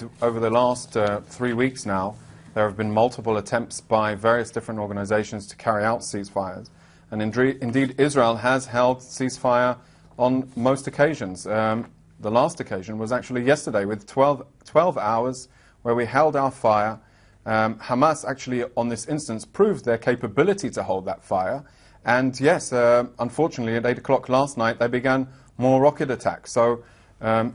indeed, over the last 3 weeks now, there have been multiple attempts by various different organizations to carry out ceasefires. And indeed, Israel has held ceasefire on most occasions. The last occasion was actually yesterday with 12 hours where we held our fire. Hamas actually, on this instance, proved their capability to hold that fire. And yes, unfortunately, at 8 o'clock last night, they began more rocket attacks. So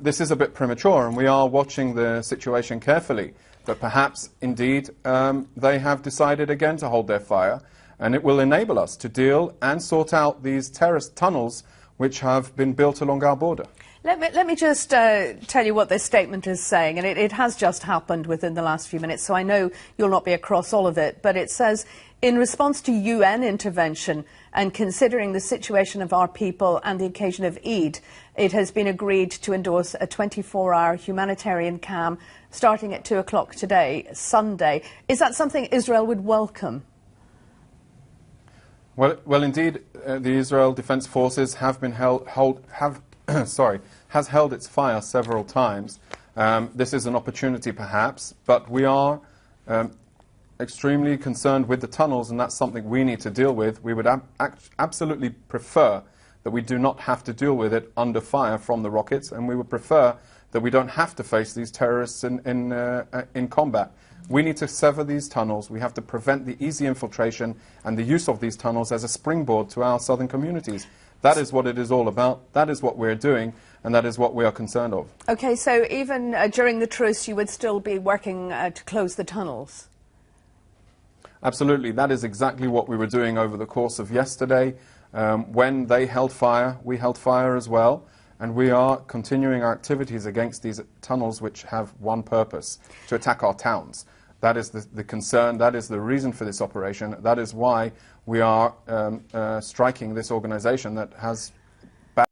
this is a bit premature, and we are watching the situation carefully. But perhaps, indeed, they have decided again to hold their fire, and it will enable us to deal and sort out these terrorist tunnels which have been built along our border. Let me just tell you what this statement is saying, and it has just happened within the last few minutes, so I know you'll not be across all of it, but it says, in response to UN intervention and considering the situation of our people and the occasion of Eid, it has been agreed to endorse a 24-hour humanitarian calm starting at 2 o'clock today, Sunday. Is that something Israel would welcome? Well, indeed, the Israel Defense Forces have been has held its fire several times. This is an opportunity, perhaps, but we are extremely concerned with the tunnels, and that's something we need to deal with. We would absolutely prefer that we do not have to deal with it under fire from the rockets, and we would prefer that we don't have to face these terrorists in combat. We need to sever these tunnels. We have to prevent the easy infiltration and the use of these tunnels as a springboard to our southern communities. That is what it is all about. That is what we're doing, and that is what we are concerned of. Okay, so even during the truce, you would still be working to close the tunnels? Absolutely. That is exactly what we were doing over the course of yesterday. When they held fire, we held fire as well. And we are continuing our activities against these tunnels which have one purpose, to attack our towns. That is the concern, that is the reason for this operation. That is why we are striking this organization that has